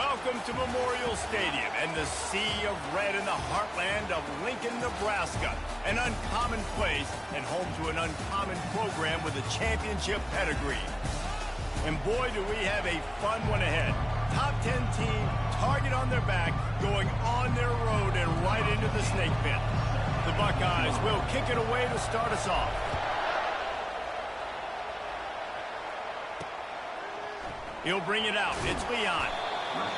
Welcome to Memorial Stadium and the sea of red in the heartland of Lincoln, Nebraska. An uncommon place and home to an uncommon program with a championship pedigree. And boy, do we have a fun one ahead. Top 10 team, target on their back, going on their road and right into the snake pit. The Buckeyes will kick it away to start us off. He'll bring it out. It's Leon.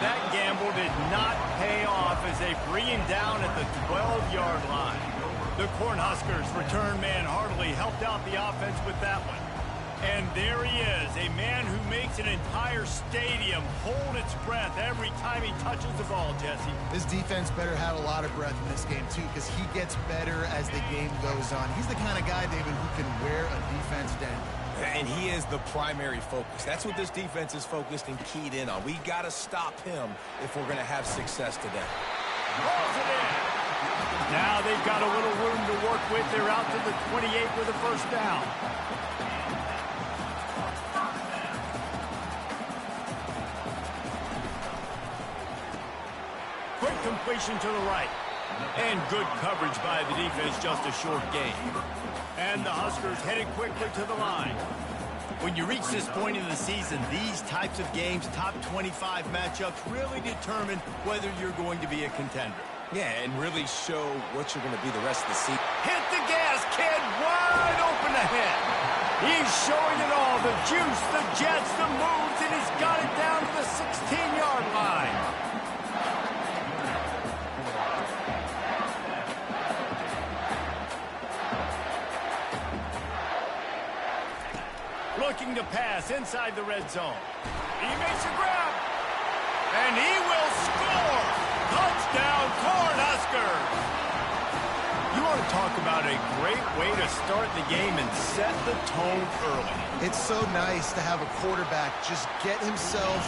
That gamble did not pay off as they bring him down at the 12-yard line. The Cornhuskers return man Hartley helped out the offense with that one. And there he is, a man who makes an entire stadium hold its breath every time he touches the ball, Jesse. This defense better have a lot of breath in this game, too, because he gets better as the game goes on. He's the kind of guy, David, who can wear a defense down. And he is the primary focus. That's what this defense is focused and keyed in on. We got to stop him if we're going to have success today. Rolls it in. Now they've got a little room to work with. They're out to the 28 with a first down. Quick completion to the right. And good coverage by the defense, just a short gain. And the Huskers headed quickly to the line. When you reach this point in the season, these types of games, top 25 matchups, really determine whether you're going to be a contender. Yeah, and really show what you're going to be the rest of the season. Hit the gas, kid, wide open ahead. He's showing it all, the juice, the jets, the moves, and he's got it down to the 16-yard line. Looking to pass inside the red zone. He makes a grab. And he will score. Touchdown, Cornhuskers. You want to talk about a great way to start the game and set the tone early. It's so nice to have a quarterback just get himself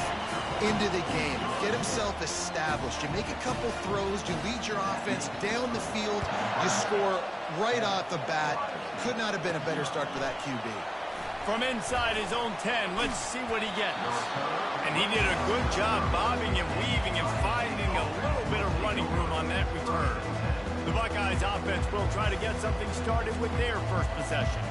into the game, get himself established. You make a couple throws, you lead your offense down the field, you score right off the bat. Could not have been a better start for that QB. From inside his own 10, let's see what he gets. And he did a good job bobbing and weaving and finding a little bit of running room on that return. The Buckeyes offense will try to get something started with their first possession.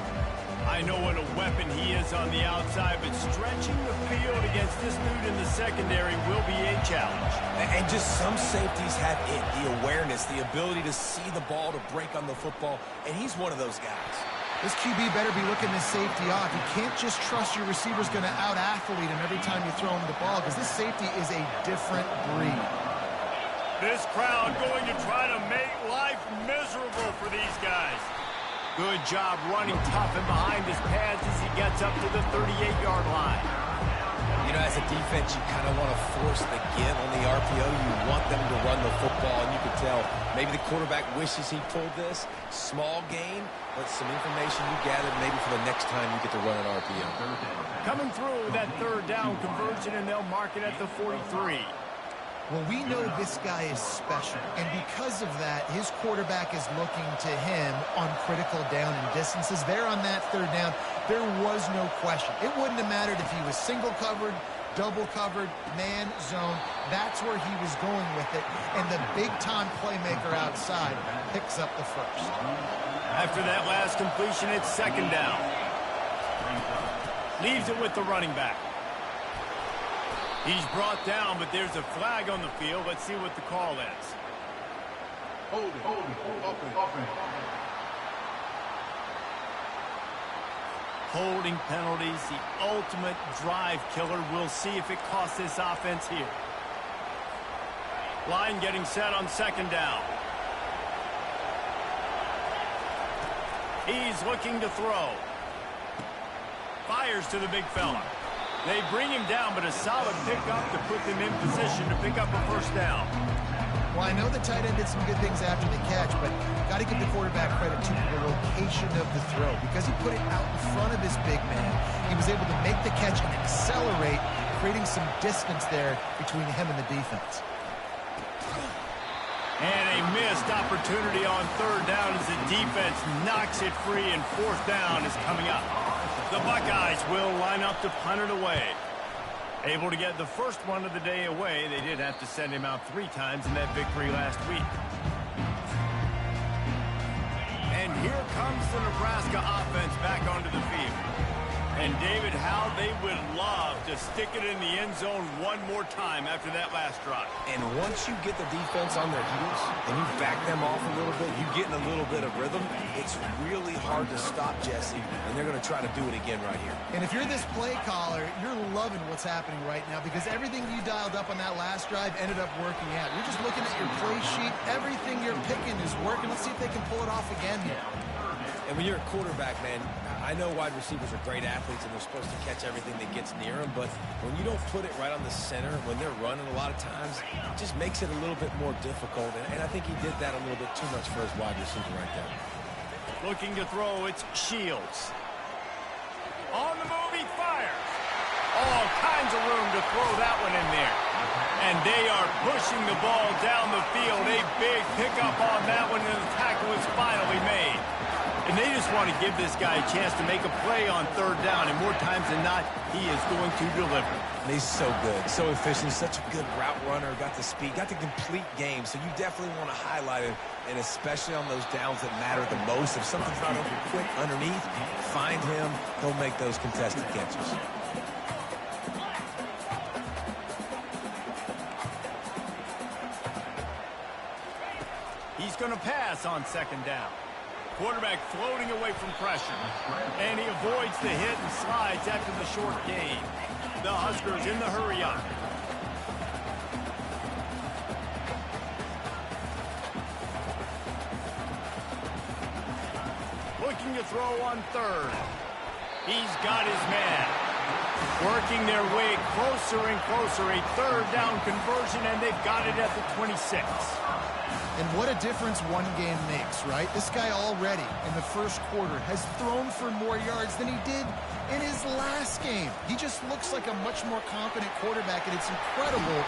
I know what a weapon he is on the outside, but stretching the field against this dude in the secondary will be a challenge. And just some safeties have it, the awareness, the ability to see the ball, to break on the football, and he's one of those guys. This QB better be looking this safety off. You can't just trust your receiver's going to out-athlete him every time you throw him the ball, because this safety is a different breed. This crowd going to try to make life miserable for these guys. Good job running tough and behind his pads as he gets up to the 38-yard line. You know, as a defense, you kind of want to force the give on the RPO. You want them to run the football, and you can tell maybe the quarterback wishes he pulled this. Small gain, but some information you gathered maybe for the next time you get to run an RPO. Coming through that third down conversion, and they'll mark it at the 43. Well, we know this guy is special, and because of that, his quarterback is looking to him on critical down and distances. There on that third down, there was no question. It wouldn't have mattered if he was single covered, double covered, man, zone. That's where he was going with it, and the big-time playmaker outside picks up the first. After that last completion, it's second down. Leaves it with the running back. He's brought down, but there's a flag on the field. Let's see what the call is. Hold it, open. Holding penalties, the ultimate drive killer. We'll see if it costs this offense here. Line getting set on second down. He's looking to throw. Fires to the big fella. They bring him down, but a solid pickup to put them in position to pick up a first down. Well, I know the tight end did some good things after the catch, but got to give the quarterback credit to the location of the throw. Because he put it out in front of his big man, he was able to make the catch and accelerate, creating some distance there between him and the defense. And a missed opportunity on third down as the defense knocks it free, and fourth down is coming up. The Buckeyes will line up to punt it away. Able to get the first one of the day away. They did have to send him out 3 times in that victory last week. And here comes the Nebraska offense back onto the field. And, David, how they would love to stick it in the end zone one more time after that last drive. And once you get the defense on their heels and you back them off a little bit, you get in a little bit of rhythm, it's really hard to stop, Jesse, and they're going to try to do it again right here. And if you're this play caller, you're loving what's happening right now because everything you dialed up on that last drive ended up working out. You're just looking at your play sheet. Everything you're picking is working. Let's see if they can pull it off again here. And when you're a quarterback, man, I know wide receivers are great athletes and they're supposed to catch everything that gets near them, but when you don't put it right on the center, when they're running a lot of times, it just makes it a little bit more difficult. And I think he did that a little bit too much for his wide receiver right there. Looking to throw, it's Shields. On the move, he fires. All kinds of room to throw that one in there. And they are pushing the ball down the field. A big pickup on that one, and the tackle is finally made. And they just want to give this guy a chance to make a play on 3rd down, and more times than not, he is going to deliver. And he's so good, so efficient, such a good route runner, got the speed, got the complete game, so you definitely want to highlight him, and especially on those downs that matter the most. If something's not open quick underneath, find him, he'll make those contested catches. He's going to pass on 2nd down. Quarterback floating away from pressure. And he avoids the hit and slides after the short gain. The Huskers in the hurry up. Looking to throw on 3rd. He's got his man. Working their way closer and closer. A 3rd down conversion, and they've got it at the 26. And what a difference one game makes, right? This guy already in the first quarter has thrown for more yards than he did in his last game. He just looks like a much more confident quarterback, and it's incredible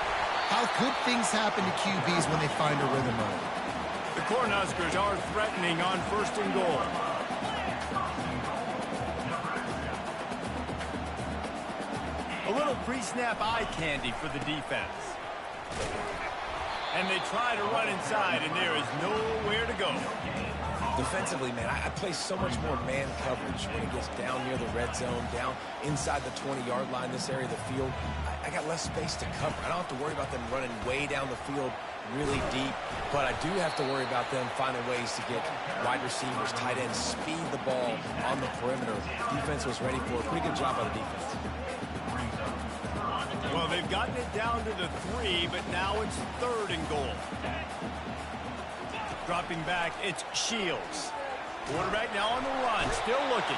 how good things happen to QBs when they find a rhythm on it. The Cornhuskers are threatening on 1st and goal. A little pre-snap eye candy for the defense. And they try to run inside, and there is nowhere to go. Defensively, man, I play so much more man coverage when it gets down near the red zone, down inside the 20-yard line, this area of the field. I got less space to cover. I don't have to worry about them running way down the field really deep, but I do have to worry about them finding ways to get wide receivers, tight ends, speed the ball on the perimeter. Defense was ready for a pretty good job by the defense. Well, they've gotten it down to the 3, but now it's 3rd and goal. Dropping back, it's Shields. Quarterback now on the run, still looking.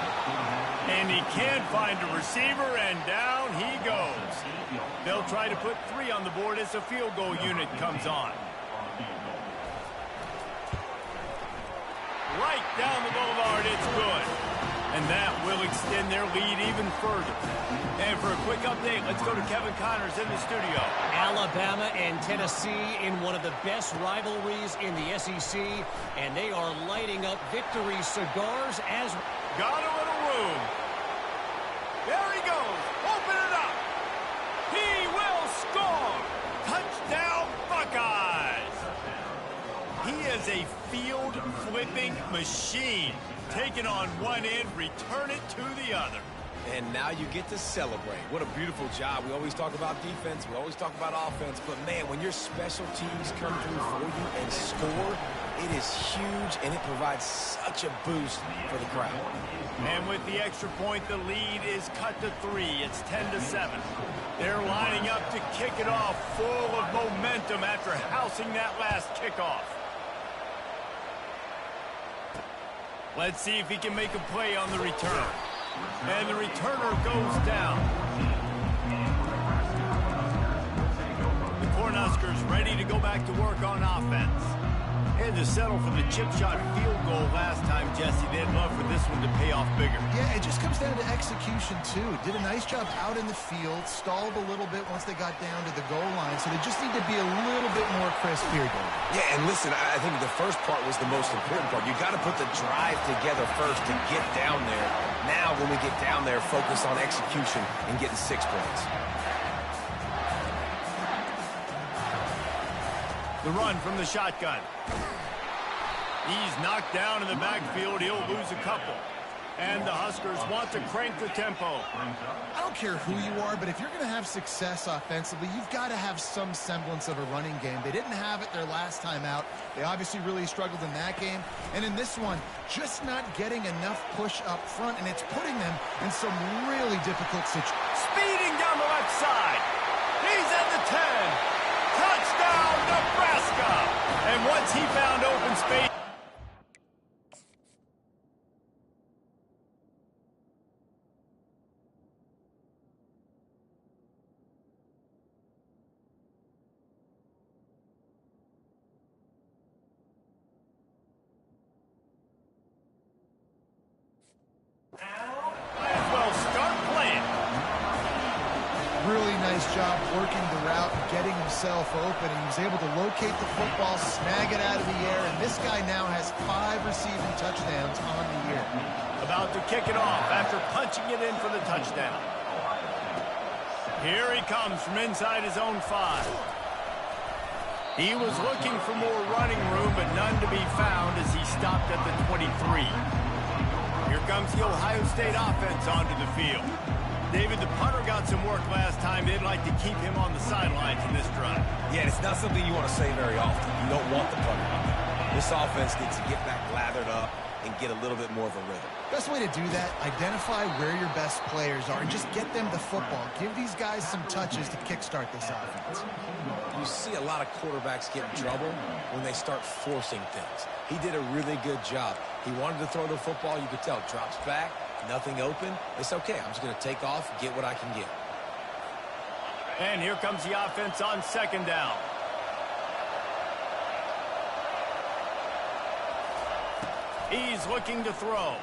And he can't find a receiver, and down he goes. They'll try to put 3 on the board as the field goal unit comes on. Right down the boulevard, it's good. And that will extend their lead even further. And for a quick update, let's go to Kevin Connors in the studio. Alabama and Tennessee in one of the best rivalries in the SEC, and they are lighting up victory cigars as... Got a little room. There he goes. Open it up. He will score. Touchdown, Buckeyes. He is a field-flipping machine. Take it on one end, return it to the other. And now you get to celebrate. What a beautiful job. We always talk about defense. We always talk about offense. But, man, when your special teams come through for you and score, it is huge, and it provides such a boost for the crowd. And with the extra point, the lead is cut to 3. It's 10-7. They're lining up to kick it off full of momentum after housing that last kickoff. Let's see if he can make a play on the return. And the returner goes down. The Cornhuskers ready to go back to work on offense. Had to settle for the chip shot field goal last time, Jesse. They'd love for this one to pay off bigger. Yeah, it just comes down to execution, too. Did a nice job out in the field, stalled a little bit once they got down to the goal line, so they just need to be a little bit more crisp here, David. Yeah, and listen, I think the first part was the most important part. You got to put the drive together first to get down there. Now, when we get down there, focus on execution and getting 6 points. The run from the shotgun. He's knocked down in the backfield. He'll lose a couple. And the Huskers want to crank the tempo. I don't care who you are, but if you're going to have success offensively, you've got to have some semblance of a running game. They didn't have it their last time out. They obviously really struggled in that game. And in this one, just not getting enough push up front, and it's putting them in some really difficult situations. Speeding down the left side. He's at the 10. Touchdown, Nebraska. And once he found open space, job working the route and getting himself open. He was able to locate the football, snag it out of the air, and this guy now has 5 receiving touchdowns on the year. About to kick it off after punching it in for the touchdown. Here he comes from inside his own 5. He was looking for more running room, but none to be found as he stopped at the 23. Here comes the Ohio State offense onto the field. David, the punter got some work last time. They'd like to keep him on the sidelines in this drive. Yeah, it's not something you want to say very often. You don't want the punter out there. This offense needs to get back lathered up and get a little bit more of a rhythm. Best way to do that, identify where your best players are and just get them the football. Give these guys some touches to kickstart this offense. You see a lot of quarterbacks get in trouble when they start forcing things. He did a really good job. He wanted to throw the football. You could tell. Drops back, nothing open. It's okay. I'm just going to take off, get what I can get. And here comes the offense on second down. He's looking to throw.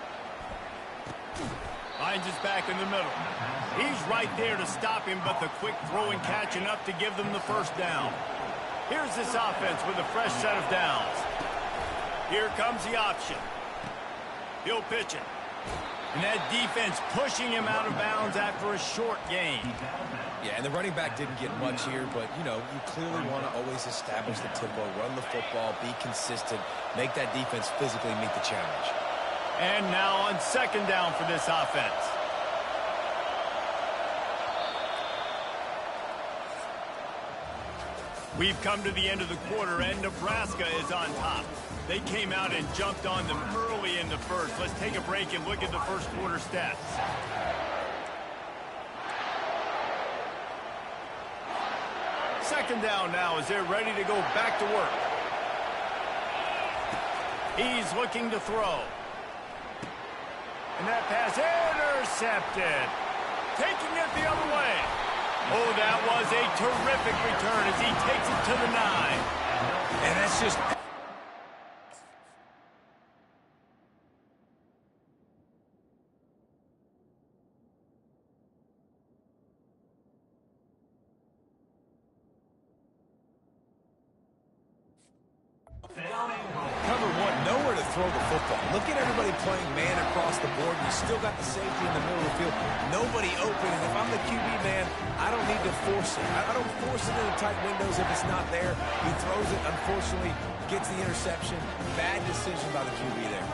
Finds his back in the middle. He's right there to stop him, but the quick throw and catch enough to give them the first down. Here's this offense with a fresh set of downs. Here comes the option. He'll pitch it. And that defense pushing him out of bounds after a short gain. Yeah, and the running back didn't get much here, but, you know, you clearly want to always establish the tempo, run the football, be consistent, make that defense physically meet the challenge. And now on second down for this offense. We've come to the end of the quarter, and Nebraska is on top. They came out and jumped on them early in the first. Let's take a break and look at the first quarter stats. Second down now as they're ready to go back to work. He's looking to throw. And that pass intercepted. Taking it the other way. Oh, that was a terrific return as he takes it to the 9. And that's just... Cover one, nowhere to throw the football. Look at everybody playing man across the board. You still got the safety in the middle of the field. Nobody open. And if I'm the QB man, I don't need to force it. I don't force it into tight windows if it's not there. He throws it, unfortunately, gets the interception. Bad decision by the QB there.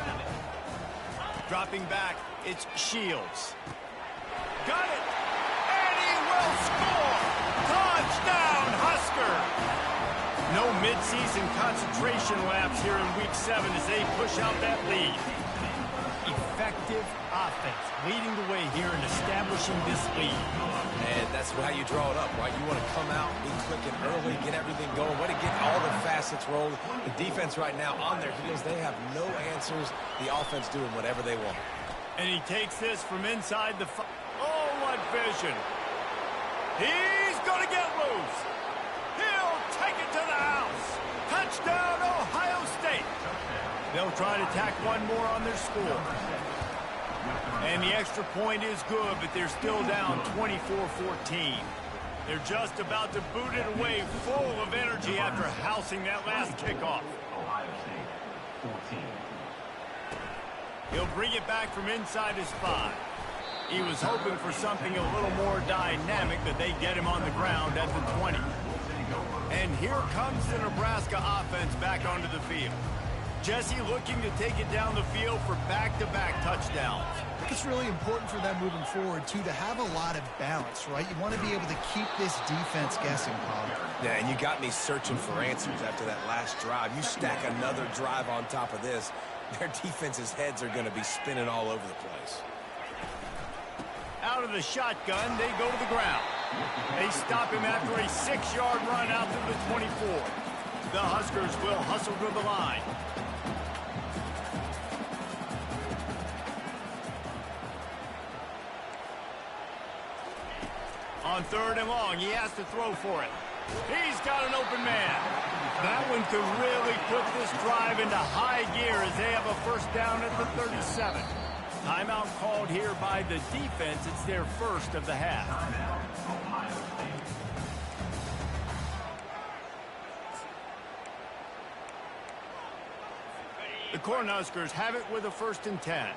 Dropping back, it's Shields. Got it! And he will score! Touchdown, Husker! No midseason concentration laps here in Week 7 as they push out that lead. Effective offense leading the way here in establishing this lead. And that's how you draw it up, right? You want to come out, be quick and early, get everything going, way to get all the facets rolled. The defense right now on their heels, they have no answers. The offense doing whatever they want. And he takes this from inside the... Oh, what vision. He's going to get loose. He'll take it to the house. Touchdown, Ohio State. They'll try to tack one more on their score. And the extra point is good, but they're still down 24-14. They're just about to boot it away full of energy after housing that last kickoff. Ohio State, 14. He'll bring it back from inside his 5. He was hoping for something a little more dynamic, but they get him on the ground at the 20. And here comes the Nebraska offense back onto the field. Jesse looking to take it down the field for back-to-back touchdowns. I think it's really important for them moving forward, too, to have a lot of balance, right? You want to be able to keep this defense guessing, Paul. Yeah, and you got me searching for answers after that last drive. You stack another drive on top of this, their defense's heads are going to be spinning all over the place. Out of the shotgun, they go to the ground. They stop him after a 6-yard run out to the 24. The Huskers will hustle to the line. On 3rd and long, he has to throw for it. He's got an open man. That one could really put this drive into high gear as they have a first down at the 37. Timeout called here by the defense. It's their first of the half. The Cornhuskers have it with a 1st and 10.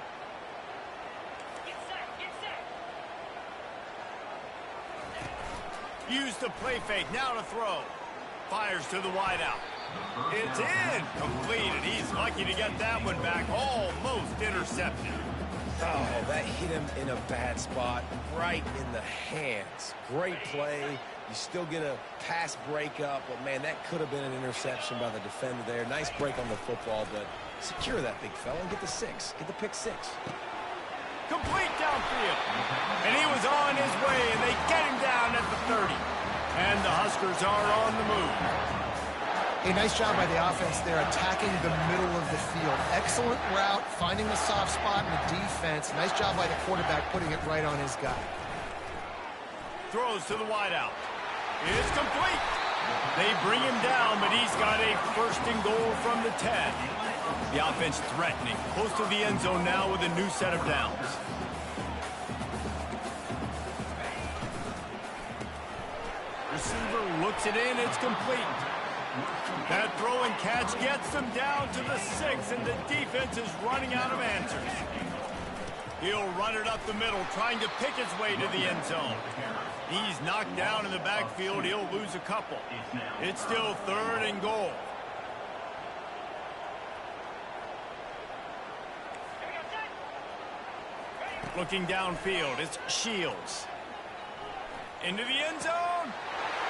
Use the play fake, now to throw. Fires to the wideout. It's in, completed. He's lucky to get that one back, almost intercepted. Oh, that hit him in a bad spot, right in the hands. Great play. You still get a pass breakup, but man, that could have been an interception by the defender there. Nice break on the football, but secure that big fella and get the 6. Get the pick 6. Complete downfield. And he was on his way, and they get him down at the 30. And the Huskers are on the move. A nice job by the offense there, attacking the middle of the field. Excellent route, finding the soft spot in the defense. Nice job by the quarterback putting it right on his guy. Throws to the wideout. It's complete. They bring him down, but he's got a 1st and goal from the 10. The offense threatening, close to the end zone now with a new set of downs. Receiver looks it in, it's complete. That throw and catch gets them down to the 6, and the defense is running out of answers. He'll run it up the middle, trying to pick his way to the end zone. He's knocked down in the backfield. He'll lose a couple. It's still 3rd and goal. Looking downfield, it's Shields. Into the end zone.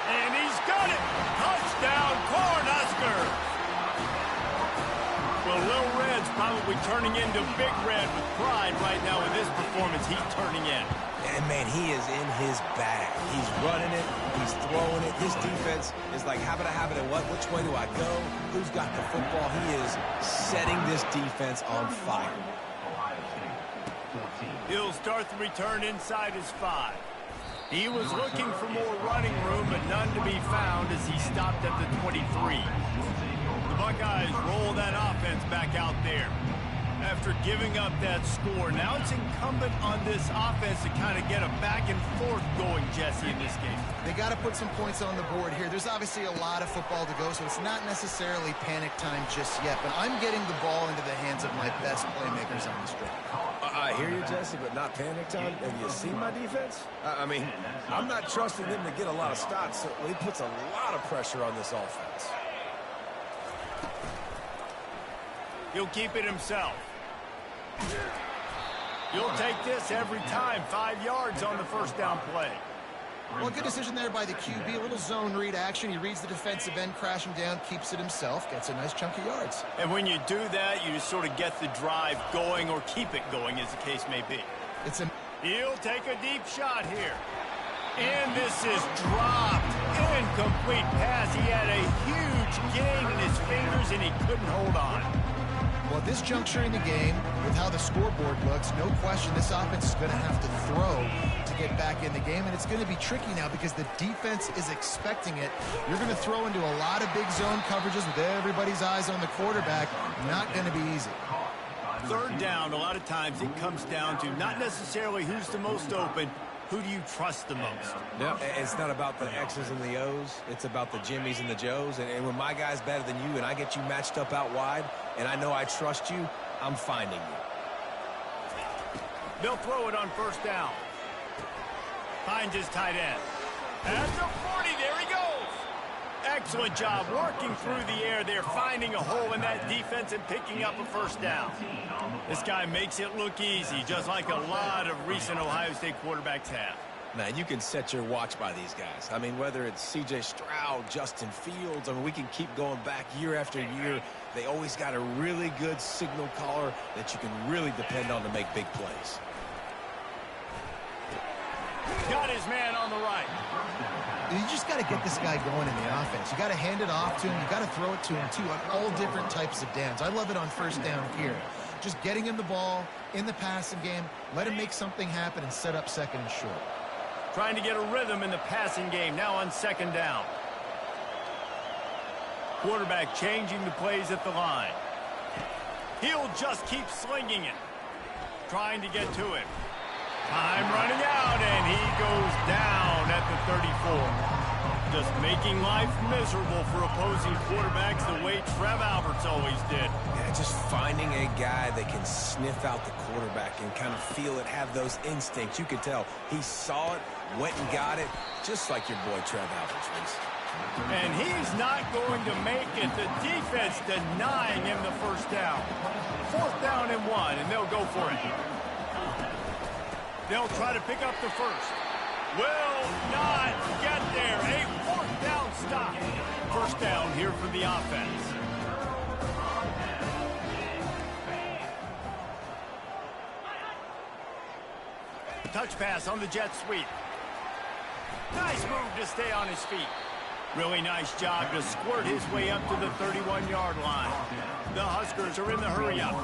And he's got it. Touchdown, Cornhuskers. Well, Lil Red's probably turning into Big Red with pride right now with this performance he's turning in. And, man, he is in his bag. He's running it. He's throwing it. This defense is like, habit, and what? Which way do I go? Who's got the football? He is setting this defense on fire. He'll start the return inside his 5. He was looking for more running room, but none to be found as he stopped at the 23. The Buckeyes roll that offense back out there. After giving up that score, now it's incumbent on this offense to kind of get a back and forth going, Jesse, in this game. They got to put some points on the board here. There's obviously a lot of football to go, so it's not necessarily panic time just yet, but I'm getting the ball into the hands of my best playmakers on this drive. I hear you, Jesse, but not panic time. Have you seen my defense? I mean, I'm not trusting them to get a lot of stops, so he puts a lot of pressure on this offense. He'll keep it himself. You'll take this every time. 5 yards on the 1st down play. Well, good decision there by the QB. A little zone read action. He reads the defensive end crashing down, keeps it himself, gets a nice chunk of yards. And when you do that, you just sort of get the drive going or keep it going, as the case may be. He'll take a deep shot here. And this is dropped. Incomplete pass. He had a huge gain in his fingers, and he couldn't hold on. Well, at this juncture in the game, with how the scoreboard looks, no question this offense is going to have to throw to get back in the game, and it's going to be tricky now because the defense is expecting it. You're going to throw into a lot of big zone coverages with everybody's eyes on the quarterback. Not going to be easy. 3rd down, a lot of times it comes down to not necessarily who's the most open, who do you trust the most? Yep. It's not about the X's and the O's. It's about the Jimmys and the Joes. And when my guy's better than you and I get you matched up out wide and I know I trust you, I'm finding you. They'll throw it on 1st down. Finds his tight end. At the 40, there he goes. Excellent job working through the air there, finding a hole in that defense and picking up a first down. This guy makes it look easy, just like a lot of recent Ohio State quarterbacks have. Man, you can set your watch by these guys. I mean, whether it's C.J. Stroud, Justin Fields, I mean, we can keep going back year after year. They always got a really good signal caller that you can really depend on to make big plays. Got his man on the right. You just got to get this guy going in the offense. You got to hand it off to him. You got to throw it to him, too, on all different types of downs. I love it on first down here. Just getting him the ball in the passing game, let him make something happen and set up second and short. Trying to get a rhythm in the passing game, now on second down. Quarterback changing the plays at the line. He'll just keep slinging it. Trying to get to it. Time running out, and he goes down at the 34. Just making life miserable for opposing quarterbacks the way Trev Alberts always did. Yeah, just finding a guy that can sniff out the quarterback and kind of feel it, have those instincts. You could tell he saw it, went and got it, just like your boy Trev Alberts was. And he's not going to make it. The defense denying him the first down. 4th down and 1, and they'll go for it. They'll try to pick up the first. Will not get there. A 4th down stop. First down here for the offense. Touch pass on the jet sweep. Nice move to stay on his feet. Really nice job to squirt his way up to the 31-yard line. The Huskers are in the hurry-up.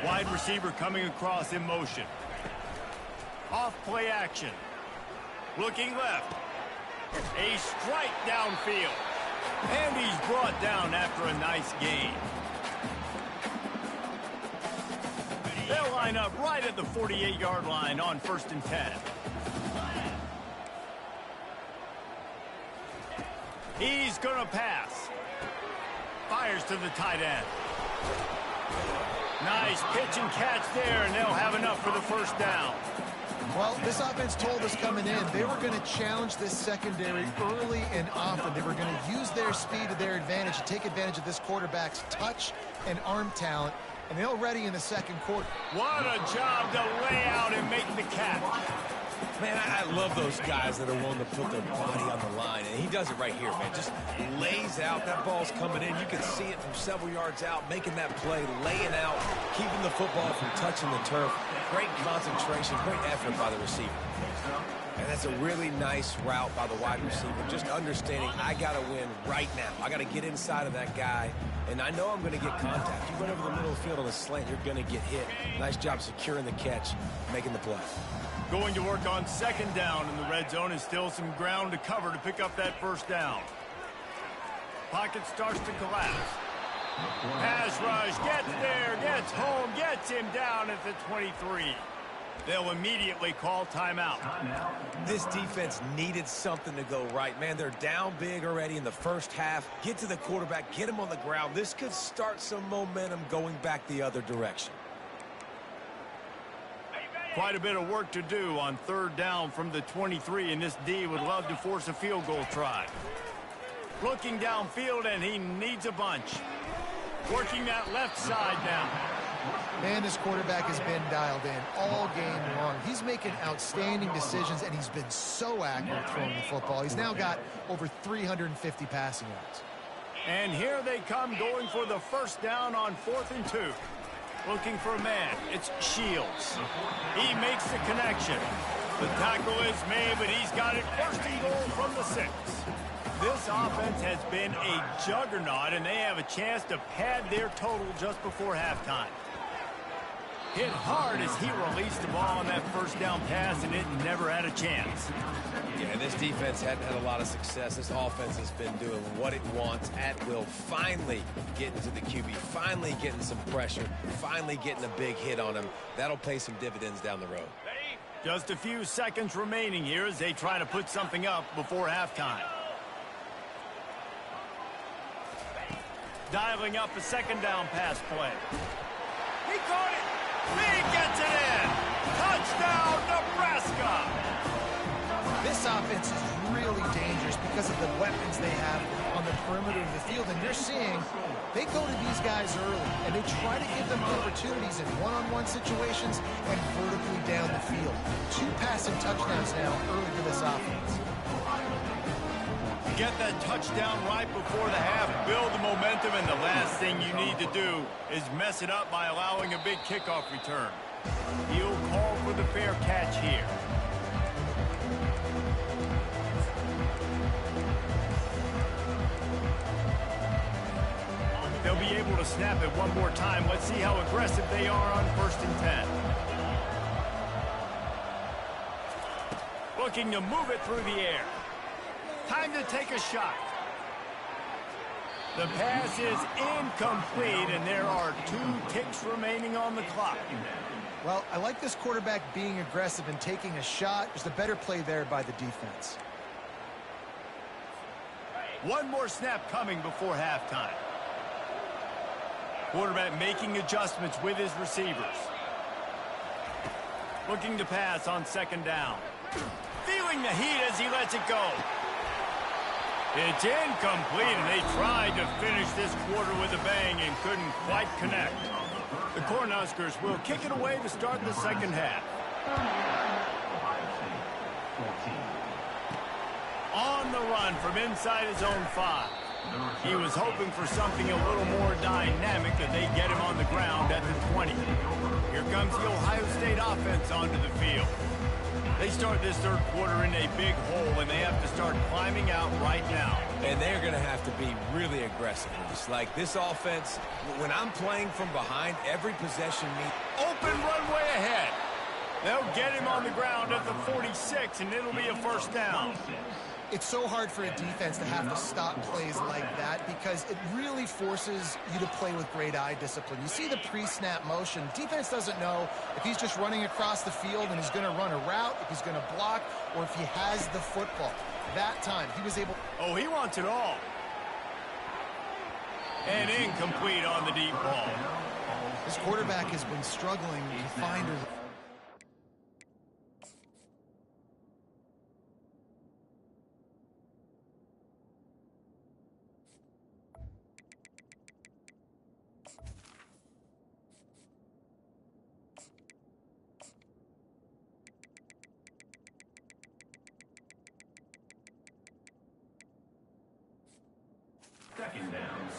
Wide receiver coming across in motion. Off play action. Looking left. A strike downfield. And he's brought down after a nice gain. They'll line up right at the 48-yard line on 1st and 10. He's going to pass. Fires to the tight end. Nice pitch and catch there, and they'll have enough for the first down. Well, this offense told us coming in they were going to challenge this secondary early and often. They were going to use their speed to their advantage and take advantage of this quarterback's touch and arm talent, and they're ready in the second quarter. What a job to lay out and make the catch. Man, I love those guys that are willing to put their body on the line, and he does it right here, man. Just lays out. That ball's coming in. You can see it from several yards out, making that play, laying out, keeping the football from touching the turf. Great concentration, great effort by the receiver. And that's a really nice route by the wide receiver, just understanding I got to win right now. I got to get inside of that guy, and I know I'm going to get contact. You run over the middle of the field on a slant, you're going to get hit. Nice job securing the catch, making the play. Going to work on second down in the red zone, and still some ground to cover to pick up that first down. Pocket starts to collapse. Pass rush, gets there, gets home, gets him down at the 23. They'll immediately call timeout. This defense needed something to go right. Man, they're down big already in the first half. Get to the quarterback, get him on the ground. This could start some momentum going back the other direction. Quite a bit of work to do on 3rd down from the 23, and this D would love to force a field goal try. Looking downfield, and he needs a bunch. Working that left side now. Man, this quarterback has been dialed in all game long. He's making outstanding decisions, and he's been so accurate throwing the football. He's now got over 350 passing yards. And here they come, going for the first down on 4th and 2. Looking for a man. It's Shields. He makes the connection. The tackle is made, but he's got it 1st and goal from the 6. This offense has been a juggernaut, and they have a chance to pad their total just before halftime. Hit hard as he released the ball on that first down pass, and it never had a chance. Yeah, this defense hadn't had a lot of success. This offense has been doing what it wants at will. Finally getting to the QB, finally getting some pressure, finally getting a big hit on him. That'll pay some dividends down the road. Just a few seconds remaining here as they try to put something up before halftime. Dialing up a second down pass play. He caught it. He gets it in. Touchdown, Nebraska. this offense is really dangerous because of the weapons they have on the perimeter of the field. And you're seeing they go to these guys early, and they try to give them opportunities in one-on-one situations and vertically down the field. 2 passing touchdowns now early for this offense. Get that touchdown right before the half, build the momentum, and the last thing you need to do is mess it up by allowing a big kickoff return. He'll call for the fair catch here. They'll be able to snap it one more time. Let's see how aggressive they are on 1st and 10. Looking to move it through the air. Time to take a shot. The pass is incomplete, and there are 2 ticks remaining on the clock. Well, I like this quarterback being aggressive and taking a shot. There's a better play there by the defense. One more snap coming before halftime. Quarterback making adjustments with his receivers. Looking to pass on 2nd down. Feeling the heat as he lets it go. It's incomplete, and they tried to finish this quarter with a bang and couldn't quite connect. The Cornhuskers will kick it away to start the 2nd half. On the run from inside his own 5. He was hoping for something a little more dynamic, and they get him on the ground at the 20. Here comes the Ohio State offense onto the field. They start this 3rd quarter in a big hole, and they have to start climbing out right now. And they're going to have to be really aggressive with this. Like this offense, when I'm playing from behind, every possession means open runway ahead. They'll get him on the ground at the 46, and it'll be a 1st down. It's so hard for a defense to have to stop plays like that because it really forces you to play with great eye discipline. You see the pre-snap motion. Defense doesn't know if he's just running across the field and he's going to run a route, if he's going to block, or if he has the football. That time, he was able... Oh, he wants it all. And incomplete on the deep ball. This quarterback has been struggling to find his...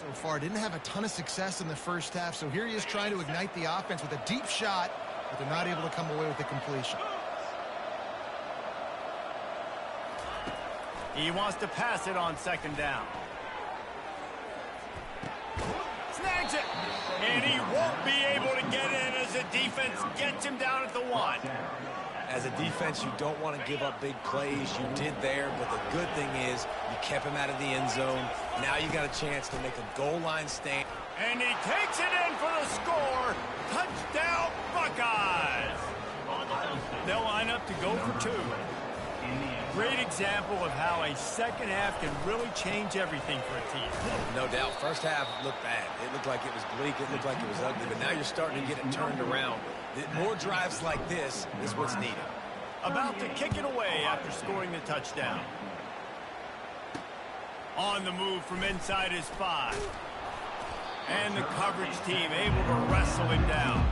So far, didn't have a ton of success in the 1st half, so here he is trying to ignite the offense with a deep shot, but they're not able to come away with the completion. He wants to pass it on 2nd down. Snags it! And he won't be able to get in as the defense gets him down at the 1. As a defense, you don't want to give up big plays. You did there, but the good thing is you kept him out of the end zone. Now you got a chance to make a goal line stand. And he takes it in for the score. Touchdown, Buckeyes! They'll line up to go for 2. Great example of how a 2nd half can really change everything for a team. No doubt. 1st half looked bad. It looked like it was bleak. It looked like it was ugly. But now you're starting to get it turned around. More drives like this is what's needed. About to kick it away after scoring the touchdown. On the move from inside his 5. And the coverage team able to wrestle him down.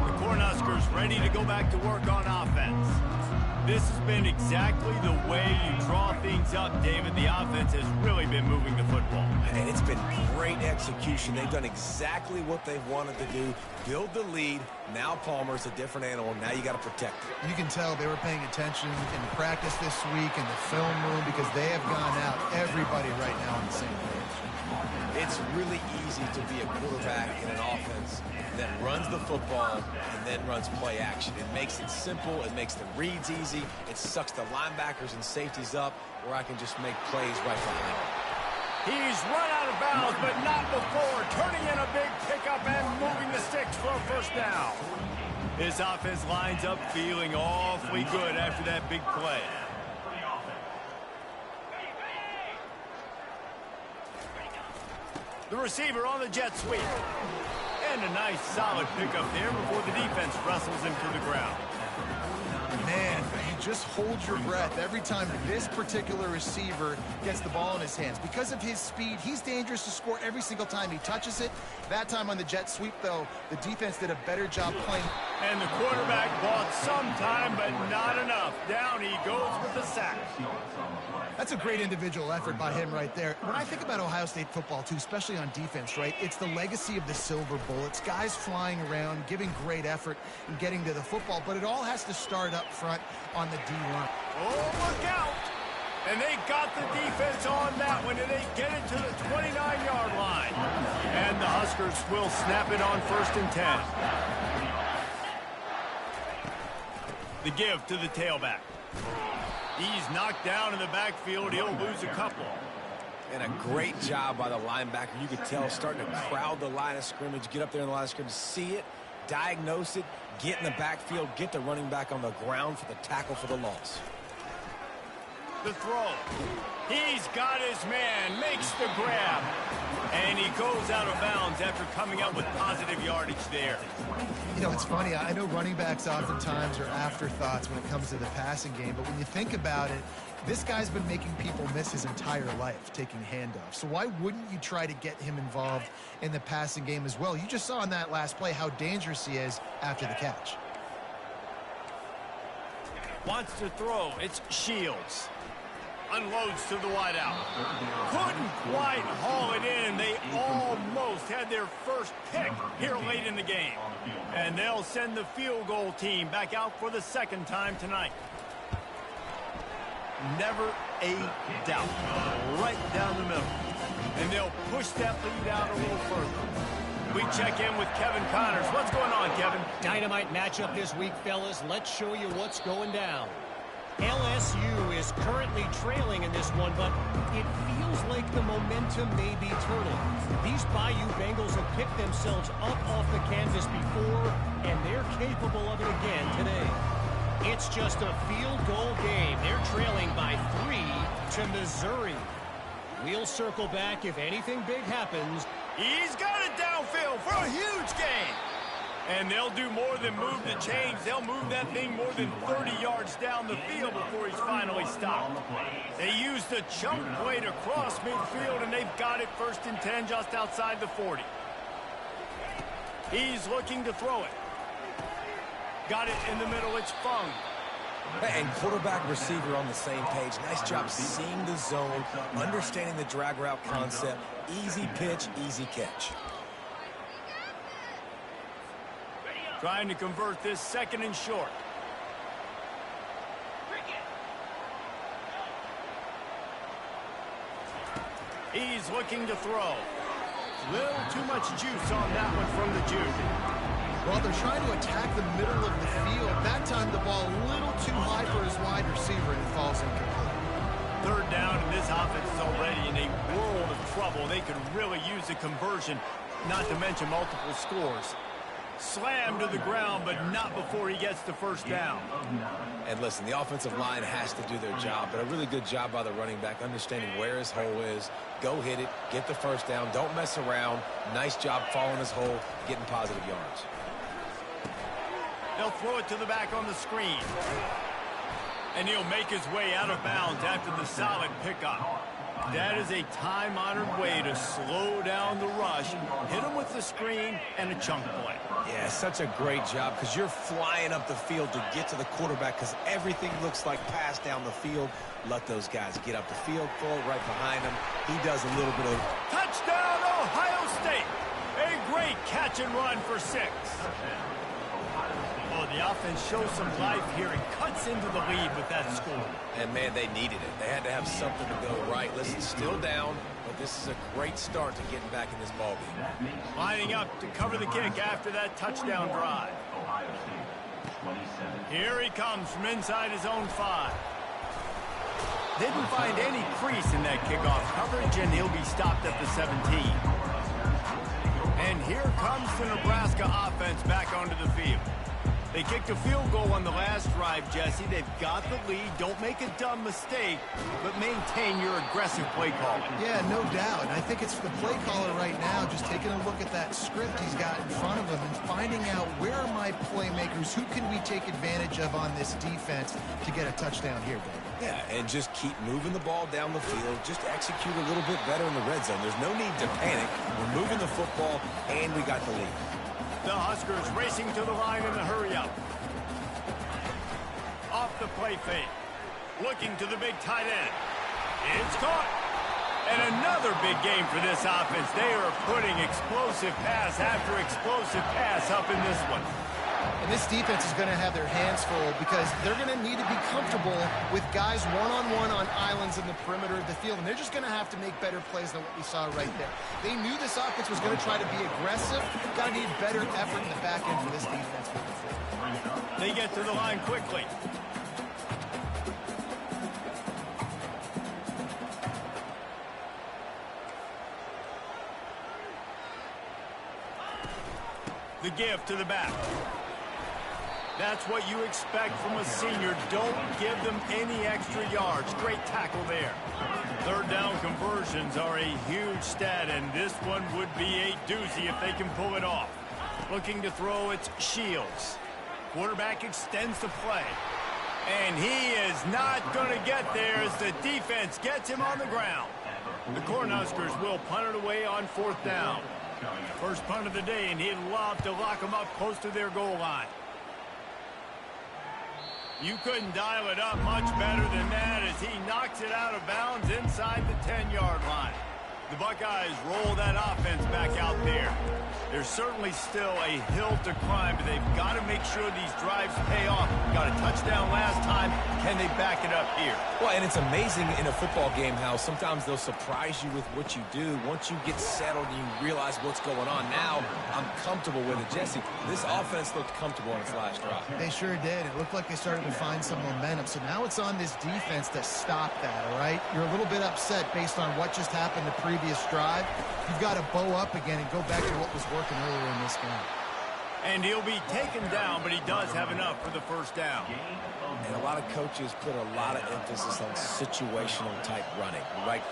The Cornhuskers ready to go back to work on offense. This has been exactly the way you draw things up, David. The offense has really been moving the football. And it's been great execution. They've done exactly what they've wanted to do. Build the lead. Now Palmer's a different animal. Now you got to protect it. You can tell they were paying attention in practice this week in the film room because they have gone out, everybody right now on the same page. It's really easy to be a quarterback in an offense that runs the football and then runs play action. It makes it simple. It makes the reads easy. It sucks the linebackers and safeties up where I can just make plays right behind them. He's run out of bounds, but not before. Turning in a big pickup and moving the sticks for a 1st down. His offense lines up feeling awfully good after that big play. The receiver on the jet sweep. And a nice solid pickup there before the defense wrestles him to the ground. Man, just hold your breath every time this particular receiver gets the ball in his hands. Because of his speed, he's dangerous to score every single time he touches it. That time on the jet sweep, though, the defense did a better job playing. And the quarterback bought some time, but not enough. Down he goes with the sack. That's a great individual effort by him right there. When I think about Ohio State football, too, especially on defense, right, it's the legacy of the Silver Bullets, guys flying around, giving great effort and getting to the football, but it all has to start up front on the D-line. Oh, look out! And they got the defense on that one, and they get it to the 29-yard line. And the Huskers will snap it on 1st and 10. The give to the tailback. He's knocked down in the backfield. He'll lose a couple. And a great job by the linebacker. You could tell starting to crowd the line of scrimmage, get up there in the line of scrimmage, see it, diagnose it, get in the backfield, get the running back on the ground for the tackle for the loss. The throw. He's got his man, makes the grab. And he goes out of bounds after coming up with positive yardage there. You know, it's funny. I know running backs oftentimes are afterthoughts when it comes to the passing game, but when you think about it, this guy's been making people miss his entire life taking handoffs. So why wouldn't you try to get him involved in the passing game as well? You just saw in that last play how dangerous he is after the catch. Wants to throw. It's Shields. Unloads to the wideout. Couldn't quite haul it in. They almost had their first pick here late in the game. And they'll send the field goal team back out for the second time tonight. Never a doubt. Right down the middle. And they'll push that lead out a little further. We check in with Kevin Connors. What's going on, Kevin? Dynamite matchup this week, fellas. Let's show you what's going down. LSU is currently trailing in this one, but it feels like the momentum may be turning. These Bayou Bengals have picked themselves up off the canvas before, and they're capable of it again today. It's just a field goal game. They're trailing by 3 to Missouri. We'll circle back if anything big happens. He's got it downfield for a huge gain. And they'll do more than move the chains. They'll move that thing more than 30 yards down the field before he's finally stopped. They used the chunk play to cross midfield, and they've got it 1st and 10 just outside the 40. He's looking to throw it. Got it in the middle. It's Fung. And quarterback receiver on the same page. Nice job seeing the zone, understanding the drag route concept. Easy pitch, easy catch. Trying to convert this 2nd and short. He's looking to throw. Little too much juice on that one from the junior. Well, they're trying to attack the middle of the field. That time the ball a little too high for his wide receiver, and it falls incomplete. 3rd down, and this offense is already in a world of trouble. They could really use a conversion, not to mention multiple scores. Slammed to the ground, but not before he gets the 1st down. And listen, the offensive line has to do their job, but a really good job by the running back, understanding where his hole is. Go hit it, get the 1st down, don't mess around. Nice job following his hole, getting positive yards. They'll throw it to the back on the screen. And he'll make his way out of bounds after the solid pickup. That is a time-honored way to slow down the rush, hit him with the screen, and a chunk play. Yeah, such a great job because you're flying up the field to get to the quarterback because everything looks like pass down the field. Let those guys get up the field, throw right behind him. He does a little bit of... Touchdown, Ohio State! A great catch and run for 6. Oh, the offense shows some life here and cuts into the lead with that score. And, man, they needed it. They had to have something to go right. Listen, still down, but this is a great start to getting back in this ballgame. Lining up to cover the kick after that touchdown drive. Here he comes from inside his own 5. Didn't find any crease in that kickoff coverage, and he'll be stopped at the 17. And here comes the Nebraska offense back onto the field. They kicked a field goal on the last drive, Jesse. They've got the lead. Don't make a dumb mistake, but maintain your aggressive play calling. Yeah, no doubt. And I think it's the play caller right now just taking a look at that script he's got in front of him and finding out where are my playmakers, who can we take advantage of on this defense to get a touchdown here, Dave. Yeah, and just keep moving the ball down the field. Just execute a little bit better in the red zone. There's no need to panic. We're moving the football, and we got the lead. The Huskers racing to the line in the hurry-up. Off the play fake. Looking to the big tight end. It's caught. And another big game for this offense. They are putting explosive pass after explosive pass up in this one. And this defense is going to have their hands full because they're going to need to be comfortable with guys one-on-one on islands in the perimeter of the field. And they're just going to have to make better plays than what we saw right there. They knew this offense was going to try to be aggressive. Got to need better effort in the back end for this defense. They get to the line quickly. The give to the back. That's what you expect from a senior. Don't give them any extra yards. Great tackle there. Third down conversions are a huge stat, and this one would be a doozy if they can pull it off. Looking to throw, it's Shields. Quarterback extends the play. And he is not going to get there as the defense gets him on the ground. The Cornhuskers will punt it away on fourth down. First punt of the day, and he'd love to lock them up close to their goal line. You couldn't dial it up much better than that as he knocks it out of bounds inside the 10-yard line. The Buckeyes roll that offense back out there. There's certainly still a hill to climb, but they've got to make sure these drives pay off. Got a touchdown last time. Can they back it up here? Well, and it's amazing in a football game how sometimes they'll surprise you with what you do. Once you get settled and you realize what's going on, now I'm comfortable with it. Jesse, this offense looked comfortable on its last drive. They sure did. It looked like they started to find some momentum. So now it's on this defense to stop that, all right? You're a little bit upset based on what just happened the previous drive. You've got to bow up again and go back to what was working earlier in this game. And he'll be taken down, but he does have enough for the first down. And a lot of coaches put a lot of emphasis on situational type running, like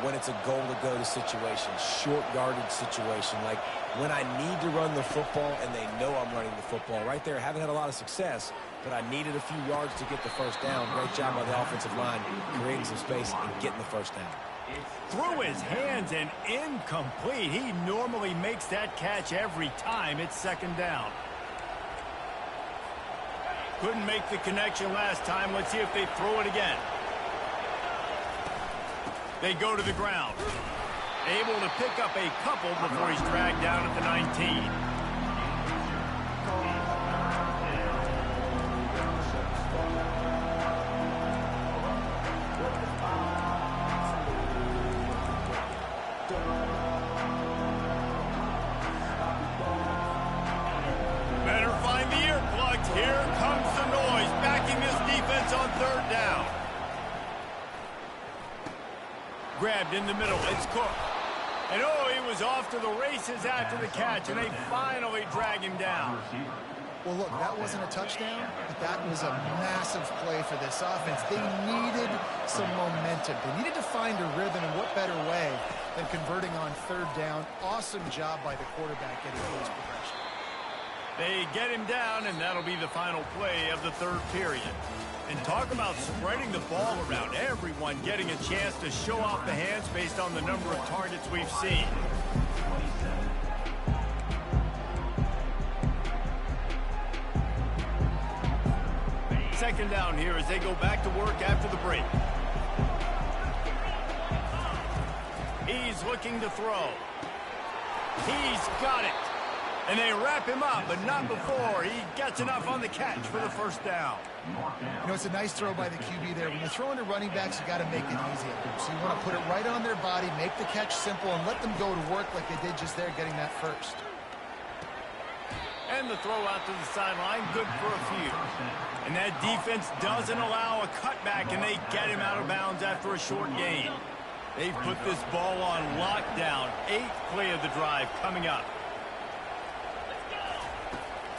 when it's a goal-to-go situation, short yardage situation, like when I need to run the football and they know I'm running the football. Right there, haven't had a lot of success, but I needed a few yards to get the first down. Great job by the offensive line, creating some space and getting the first down. Through his hands and incomplete. He normally makes that catch every time. It's second down. Couldn't make the connection last time. Let's see if they throw it again. They go to the ground. Able to pick up a couple before he's dragged down at the 19. Here comes the noise, backing this defense on third down. Grabbed in the middle, it's Cook. And oh, he was off to the races after the catch, and they finally drag him down. Well, look, that wasn't a touchdown, but that was a massive play for this offense. They needed some momentum. They needed to find a rhythm, and what better way than converting on third down. Awesome job by the quarterback getting his progression. They get him down, and that'll be the final play of the third period. And talk about spreading the ball around. Everyone getting a chance to show off the hands based on the number of targets we've seen. Second down here as they go back to work after the break. He's looking to throw. He's got it. And they wrap him up, but not before he gets enough on the catch for the first down. You know, it's a nice throw by the QB there. When you're throwing to running backs, you got to make it easy. So you want to put it right on their body, make the catch simple, and let them go to work like they did just there, getting that first. And the throw out to the sideline, good for a few. And that defense doesn't allow a cutback, and they get him out of bounds after a short gain. They've put this ball on lockdown. 8th play of the drive coming up.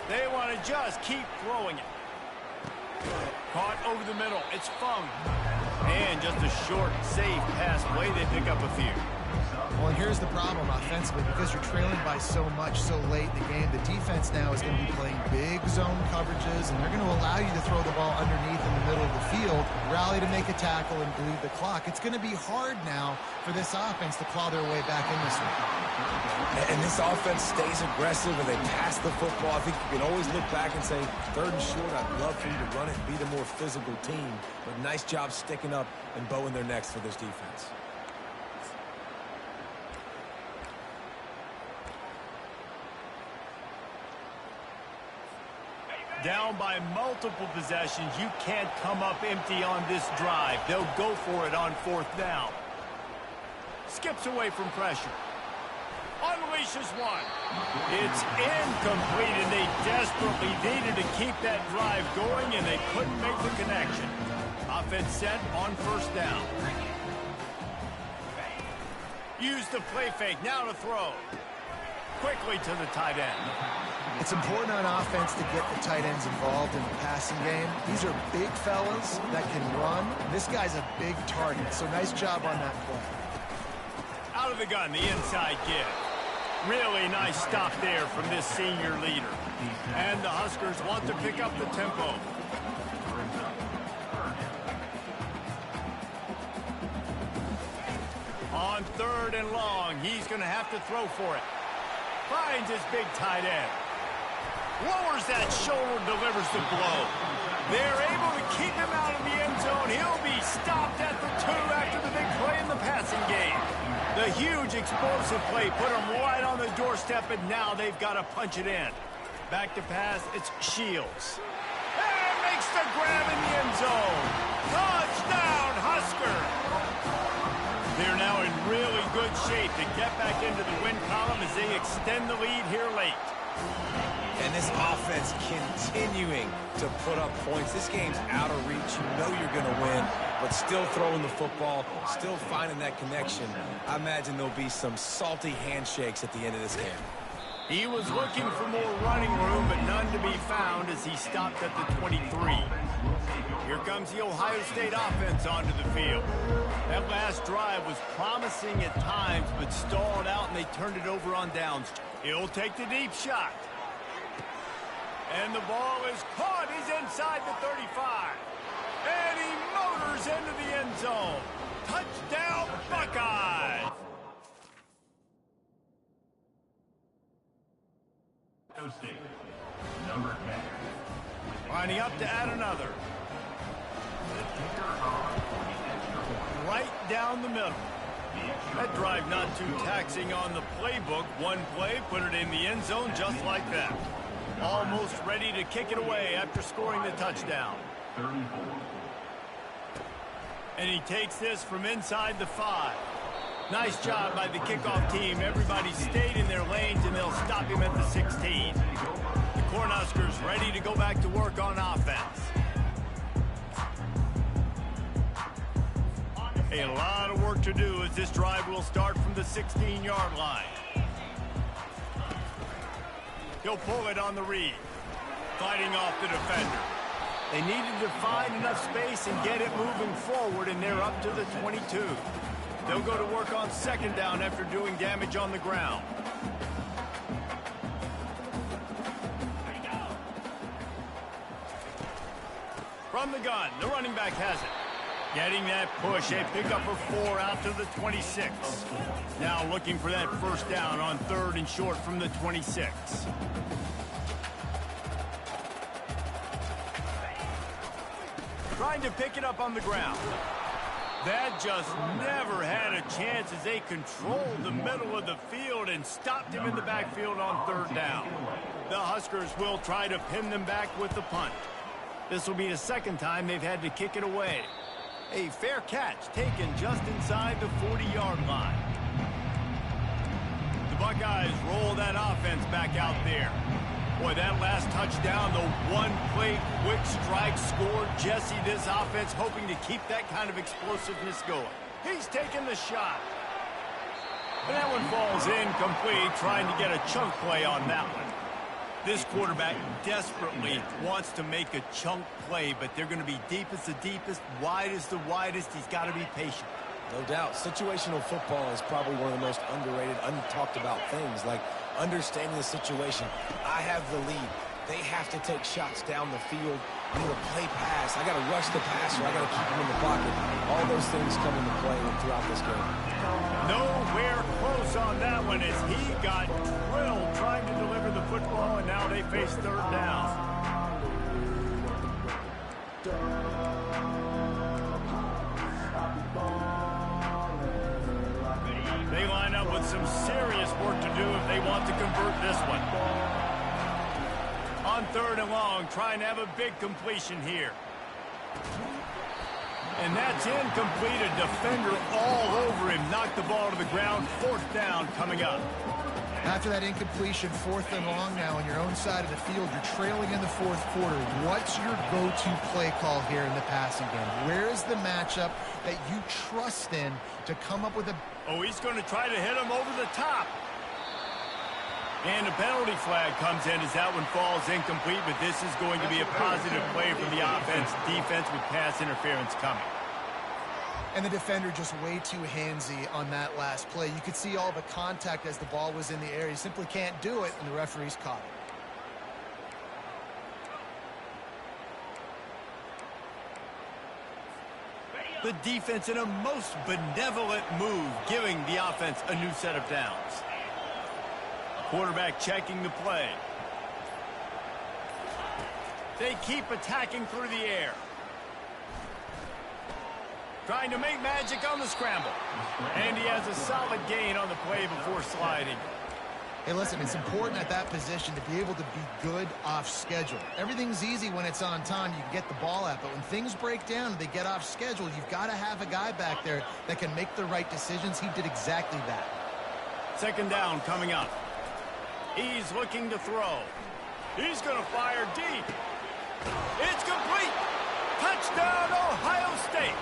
They want to just keep throwing it. Caught over the middle. It's Fung. And just a short, safe pass play. They pick up a few. Well, and here's the problem offensively. Because you're trailing by so much so late in the game, the defense now is going to be playing big zone coverages, and they're going to allow you to throw the ball underneath in the middle of the field, rally to make a tackle, and bleed the clock. It's going to be hard now for this offense to claw their way back in this one. And this offense stays aggressive, and they pass the football. I think you can always look back and say, 3rd and short, I'd love for you to run it and be the more physical team. But nice job sticking up and bowing their necks for this defense. Down by multiple possessions. You can't come up empty on this drive. They'll go for it on 4th down. Skips away from pressure. Unleashes one. It's incomplete, and they desperately needed to keep that drive going, and they couldn't make the connection. Offense set on 1st down. Use the play fake. Now to throw. Quickly to the tight end. It's important on offense to get the tight ends involved in the passing game. These are big fellas that can run. This guy's a big target, so nice job on that play. Out of the gun, the inside give. Really nice stop there from this senior leader. And the Huskers want to pick up the tempo. On 3rd and long, he's going to have to throw for it. Finds his big tight end. Lowers that shoulder, delivers the blow. They're able to keep him out of the end zone. He'll be stopped at the 2 after the big play in the passing game. The huge explosive play put him right on the doorstep, and now they've got to punch it in. Back to pass, it's Shields. And makes the grab in the end zone. Touchdown, Husker! They're now in really good shape to get back into the win column as they extend the lead here late. And this offense continuing to put up points. This game's out of reach. You know you're going to win, but still throwing the football, still finding that connection. I imagine there'll be some salty handshakes at the end of this game. He was looking for more running room, but none to be found as he stopped at the 23. Here comes the Ohio State offense onto the field. That last drive was promising at times, but stalled out, and they turned it over on downs. He'll take the deep shot. And the ball is caught. He's inside the 35. And he motors into the end zone. Touchdown, Buckeyes! State, number 10. Lining up to add another. Right down the middle. That drive not too taxing on the playbook. One play, put it in the end zone just like that. Almost ready to kick it away after scoring the touchdown. 34. And he takes this from inside the 5. Nice job by the kickoff team. Everybody stayed in their lanes, and they'll stop him at the 16. The Cornhuskers ready to go back to work on offense. A lot of work to do as this drive will start from the 16-yard line. He'll pull it on the read, fighting off the defender. They needed to find enough space and get it moving forward, and they're up to the 22. They'll go to work on 2nd down after doing damage on the ground. From the gun, the running back has it. Getting that push, a pickup for 4 out to the 26. Now looking for that 1st down on 3rd and short from the 26. Trying to pick it up on the ground. That just never had a chance as they controlled the middle of the field and stopped him in the backfield on 3rd down. The Huskers will try to pin them back with the punt. This will be the 2nd time they've had to kick it away. A fair catch taken just inside the 40-yard line. The Buckeyes roll that offense back out there. Boy, that last touchdown, the one-play quick strike scored. Jesse, this offense hoping to keep that kind of explosiveness going. He's taking the shot. And that one falls incomplete, trying to get a chunk play on that one. This quarterback desperately wants to make a chunk play, but they're going to be deepest the deepest, widest the widest. He's got to be patient. No doubt. Situational football is probably one of the most underrated, untalked about things, like understanding the situation. I have the lead. They have to take shots down the field. I need a play pass. I got to rush the passer. I got to keep him in the pocket. All those things come into play throughout this game. Nowhere close on that one as he got drilled trying to deliver the football, and now they face third down. They line up with some serious work to do if they want to convert this one. On third and long, trying to have a big completion here. And that's incomplete. A defender all over him. Knocked the ball to the ground. Fourth down coming up. After that incompletion, fourth and long now on your own side of the field, you're trailing in the fourth quarter. What's your go-to play call here in the passing game? Where is the matchup that you trust in to come up with a... Oh, he's going to try to hit him over the top. And a penalty flag comes in as that one falls incomplete, but this is going to be a positive play from the offense. Defense with pass interference coming. And the defender just way too handsy on that last play. You could see all the contact as the ball was in the air. He simply can't do it, and the referee's caught it. The defense in a most benevolent move, giving the offense a new set of downs. Quarterback checking the play. They keep attacking through the air. Trying to make magic on the scramble. And he has a solid gain on the play before sliding. Hey, listen, it's important at that position to be able to be good off schedule. Everything's easy when it's on time. You can get the ball out. But when things break down and they get off schedule, you've got to have a guy back there that can make the right decisions. He did exactly that. Second down coming up. He's looking to throw. He's going to fire deep. It's complete. Touchdown, Ohio State.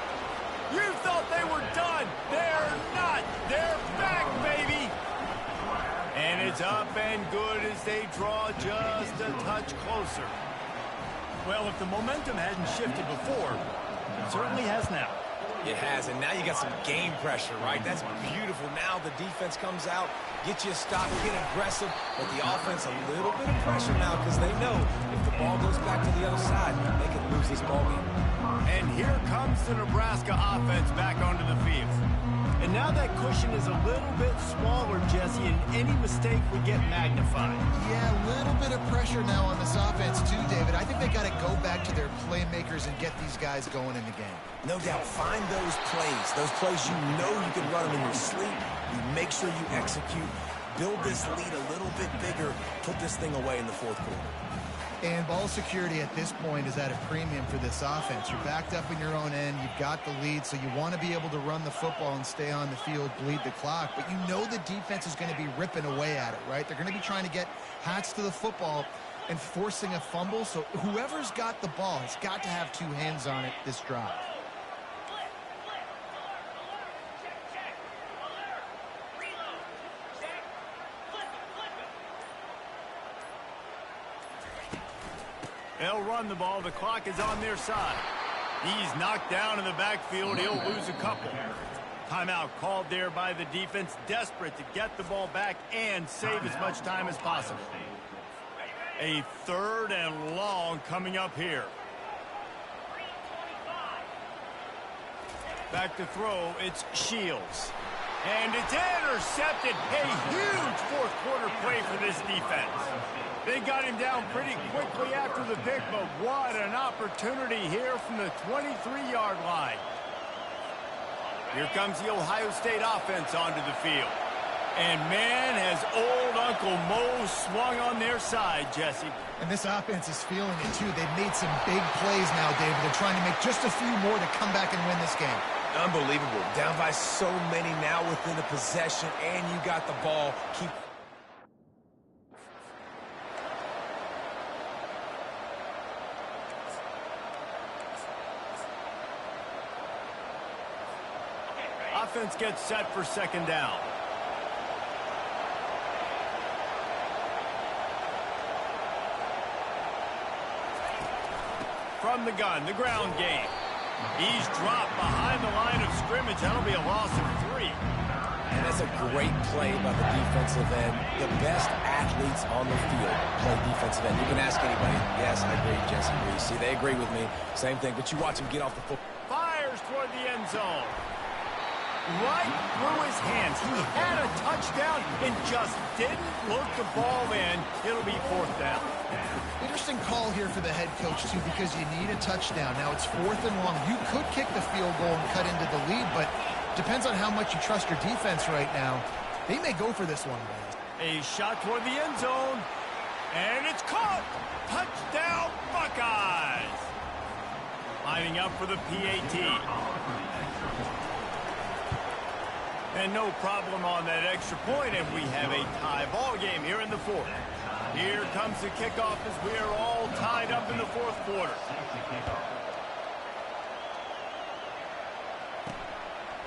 You thought they were done. They're not. They're back, baby. And it's up and good as they draw just a touch closer. Well, if the momentum hadn't shifted before, it certainly has now. It has, and now you got some game pressure, right? That's beautiful. Now the defense comes out, get you a stop, get aggressive, but the offense a little bit of pressure now because they know if the ball goes back to the other side, they can lose this ball game. And here comes the Nebraska offense back onto the field. And now that cushion is a little bit smaller, Jesse, and any mistake would get magnified. Yeah, a little bit of pressure now on this offense too, David. I think they got to go back to their playmakers and get these guys going in the game. No doubt, find those plays you know you can run them in your sleep. You make sure you execute, build this lead a little bit bigger, put this thing away in the fourth quarter. And ball security at this point is at a premium for this offense. You're backed up in your own end. You've got the lead, so you want to be able to run the football and stay on the field, bleed the clock. But you know the defense is going to be ripping away at it, right? They're going to be trying to get hats to the football and forcing a fumble. So whoever's got the ball has got to have two hands on it this drive. They'll run the ball. The clock is on their side. He's knocked down in the backfield. He'll lose a couple. Timeout called there by the defense, desperate to get the ball back and save as much time as possible. A third and long coming up here. Back to throw, it's Shields. And it's intercepted. A huge fourth quarter play for this defense. They got him down pretty quickly after the pick, but what an opportunity here from the 23-yard line. Here comes the Ohio State offense onto the field. And man, has old Uncle Mo swung on their side, Jesse. And this offense is feeling it too. They've made some big plays now, David. They're trying to make just a few more to come back and win this game. Unbelievable. Down by so many now within the possession, and you got the ball. Keep. Offense gets set for second down. from the gun, the ground game. He's dropped behind the line of scrimmage. That'll be a loss of 3. And that's a great play by the defensive end. The best athletes on the field play defensive end. You can ask anybody. Yes, I agree, Jesse Reese. See, they agree with me. Same thing, but you watch him get off the football. Fires toward the end zone. Right through his hands. He had a touchdown and just didn't look the ball in. It'll be 4th down. Interesting call here for the head coach, too, because you need a touchdown. Now it's 4th and long. You could kick the field goal and cut into the lead, but depends on how much you trust your defense right now. They may go for this one, guys. A shot toward the end zone, and it's caught. Touchdown, Buckeyes. Lining up for the PAT. And no problem on that extra point, and we have a tie ball game here in the 4th. Here comes the kickoff as we are all tied up in the 4th quarter.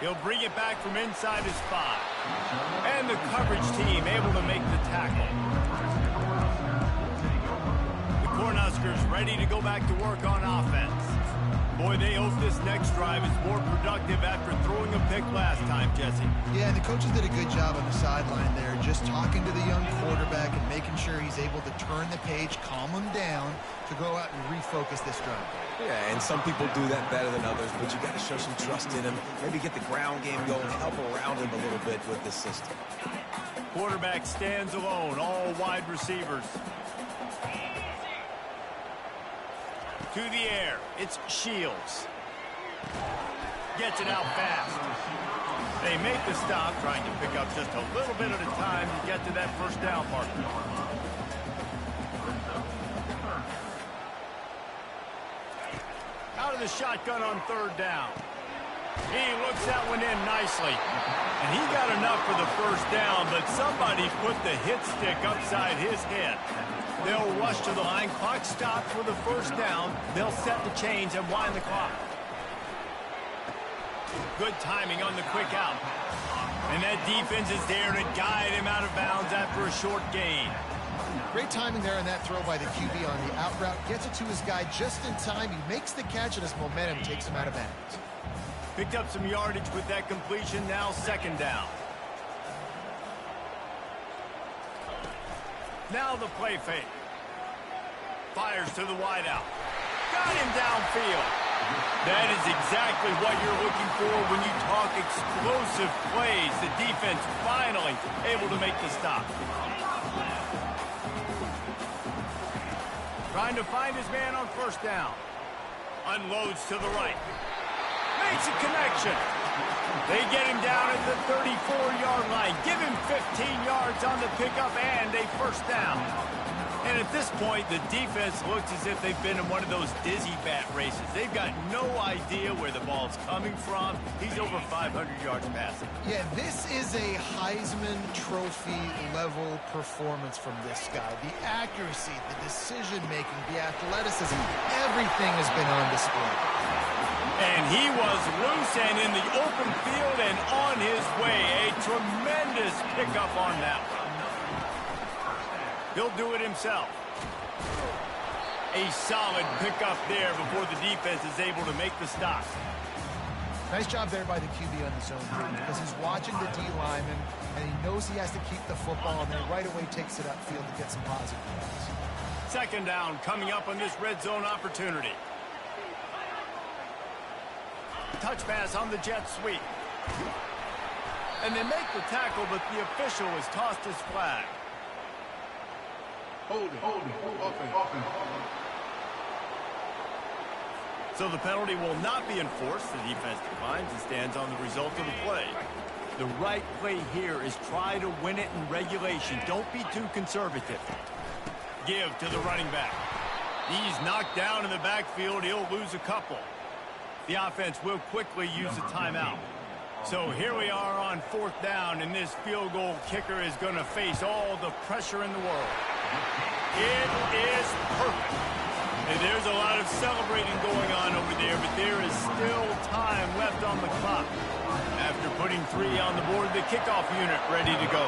He'll bring it back from inside his 5. And the coverage team able to make the tackle. The Cornhuskers ready to go back to work on offense. Boy, they hope this next drive is more productive after throwing a pick last time, Jesse. Yeah, and the coaches did a good job on the sideline there, just talking to the young quarterback and making sure he's able to turn the page, calm him down to go out and refocus this drive. Yeah, and some people do that better than others, but you got to show some trust in him. Maybe get the ground game going, help around him a little bit with this system. Quarterback stands alone, all wide receivers. To the air, it's Shields. Gets it out fast. They make the stop, trying to pick up just a little bit at a time to get to that 1st down marker. Out of the shotgun on 3rd down. He looks that one in nicely. And he got enough for the 1st down, but somebody put the hit stick upside his head. They'll rush to the line. Clock stopped for the 1st down. They'll set the chains and wind the clock. Good timing on the quick out. And that defense is there to guide him out of bounds after a short gain. Great timing there on that throw by the QB on the out route. Gets it to his guy just in time. He makes the catch, and his momentum takes him out of bounds. Picked up some yardage with that completion. Now 2nd down. Now the play fake. Fires to the wideout. Got him downfield. That is exactly what you're looking for when you talk explosive plays. The defense finally able to make the stop. Trying to find his man on 1st down. Unloads to the right. Makes a connection. They get him down at the 34-yard line. Give him 15 yards on the pickup and a 1st down. And at this point, the defense looks as if they've been in one of those dizzy bat races. They've got no idea where the ball's coming from. He's over 500 yards passing. Yeah, this is a Heisman Trophy level performance from this guy. The accuracy, the decision-making, the athleticism, everything has been on display. And he was loose and in the open field and on his way. A tremendous pickup on that one. He'll do it himself. A solid pickup there before the defense is able to make the stop. Nice job there by the QB on the zone because he's watching the D lineman and he knows he has to keep the football and then right away takes it upfield to get some positive yards. 2nd down coming up on this red zone opportunity. Touch pass on the jet sweep. And they make the tackle, but the official has tossed his flag. Hold it. So the penalty will not be enforced. The defense declines and stands on the result of the play. The right play here is try to win it in regulation. Don't be too conservative. Give to the running back. He's knocked down in the backfield. He'll lose a couple. The offense will quickly use a timeout. So here we are on 4th down, and this field goal kicker is going to face all the pressure in the world. It is perfect. And there's a lot of celebrating going on over there, but there is still time left on the clock. After putting 3 on the board, the kickoff unit ready to go.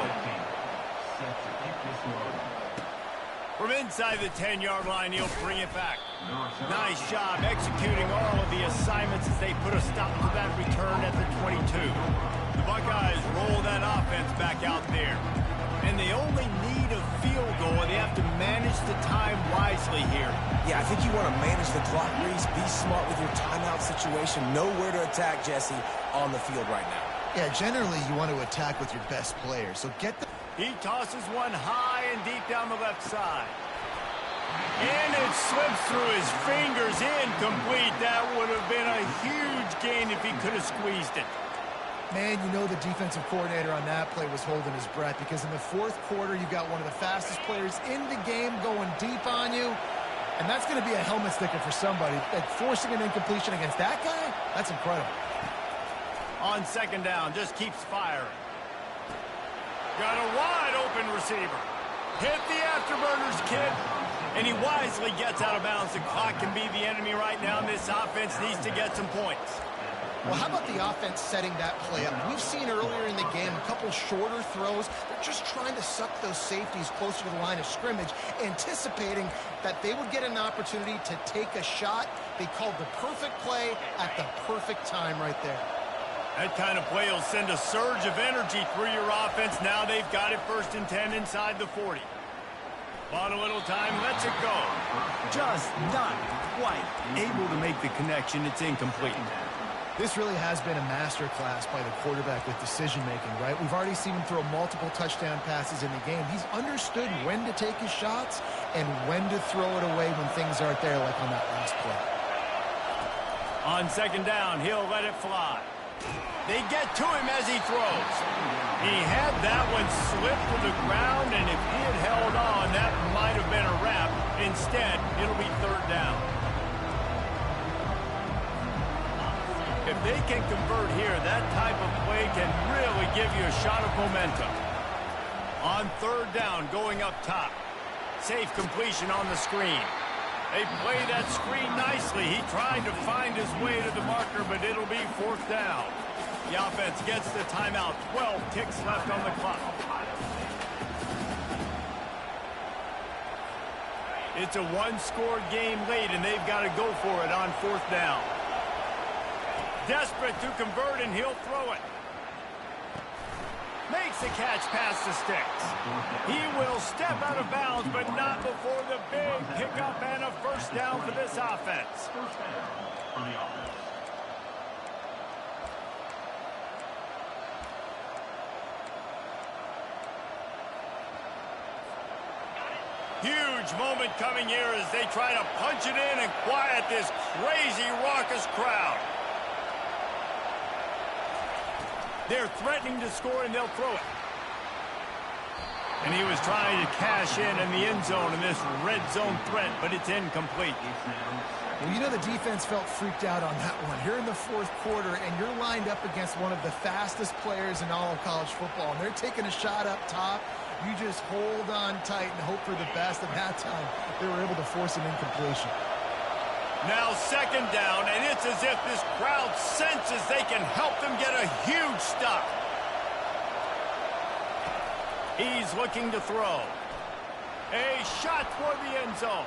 From inside the 10-yard line, he'll bring it back. Nice job executing all of the assignments as they put a stop to that return at the 22. The Buckeyes roll that offense back out there. And they only need a field goal, and they have to manage the time wisely here. Yeah, I think you want to manage the clock, Reese. Be smart with your timeout situation. Know where to attack, Jesse, on the field right now. Yeah, generally you want to attack with your best player. So get the... He tosses one high and deep down the left side. And it slips through his fingers, incomplete. That would have been a huge gain if he could have squeezed it. Man, you know the defensive coordinator on that play was holding his breath, because in the fourth quarter, you got one of the fastest players in the game going deep on you, and that's going to be a helmet sticker for somebody. Like, forcing an incompletion against that guy, that's incredible. On second down, just keeps firing. Got a wide open receiver. Hit the afterburners, kid. And he wisely gets out of bounds. The clock can be the enemy right now, and this offense needs to get some points. Well, how about the offense setting that play up? We've seen earlier in the game a couple shorter throws. They're just trying to suck those safeties closer to the line of scrimmage, anticipating that they would get an opportunity to take a shot. They called the perfect play at the perfect time right there. That kind of play will send a surge of energy through your offense. Now they've got it 1st and 10 inside the 40. Bought a little time, lets it go. Just not quite able to make the connection. It's incomplete. This really has been a masterclass by the quarterback with decision-making, right? We've already seen him throw multiple touchdown passes in the game. He's understood when to take his shots and when to throw it away when things aren't there, like on that last play. On second down, he'll let it fly. They get to him as he throws. He had that one slip to the ground, and if he had held on, that might have been a wrap. Instead, it'll be 3rd down. If they can convert here, that type of play can really give you a shot of momentum. On 3rd down, going up top. Safe completion on the screen. They play that screen nicely. He tried to find his way to the marker, but it'll be 4th down. The offense gets the timeout. 12 ticks left on the clock. It's a one-score game late, and they've got to go for it on 4th down. Desperate to convert, and he'll throw it. Makes the catch past the sticks. He will step out of bounds, but not before the big pickup and a 1st down for this offense. Huge moment coming here as they try to punch it in and quiet this crazy, raucous crowd. They're threatening to score, and they'll throw it. And he was trying to cash in the end zone in this red zone threat, but it's incomplete. Well, you know the defense felt freaked out on that one. Here in the 4th quarter, and you're lined up against one of the fastest players in all of college football, and they're taking a shot up top. You just hold on tight and hope for the best, and that time they were able to force an incompletion. Now 2nd down, and it's as if this crowd senses they can help them get a huge stop. He's looking to throw. A shot toward the end zone.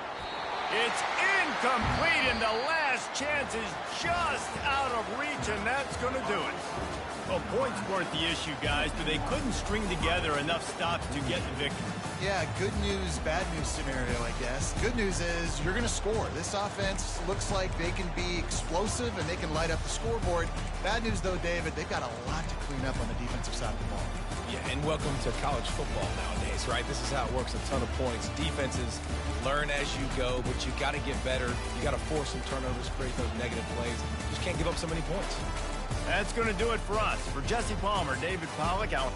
It's incomplete, and the last chance is just out of reach, and that's going to do it. Well, points weren't the issue, guys, but they couldn't string together enough stops to get the victory. Yeah, good news, bad news scenario, I guess. Good news is you're going to score. This offense looks like they can be explosive and they can light up the scoreboard. Bad news, though, David, they've got a lot to clean up on the defensive side of the ball. Yeah, and welcome to college football nowadays, right? This is how it works, a ton of points. Defenses learn as you go, but you got to get better. You got to force some turnovers, create those negative plays. You just can't give up so many points. That's going to do it for us. For Jesse Palmer, David Pollack, out.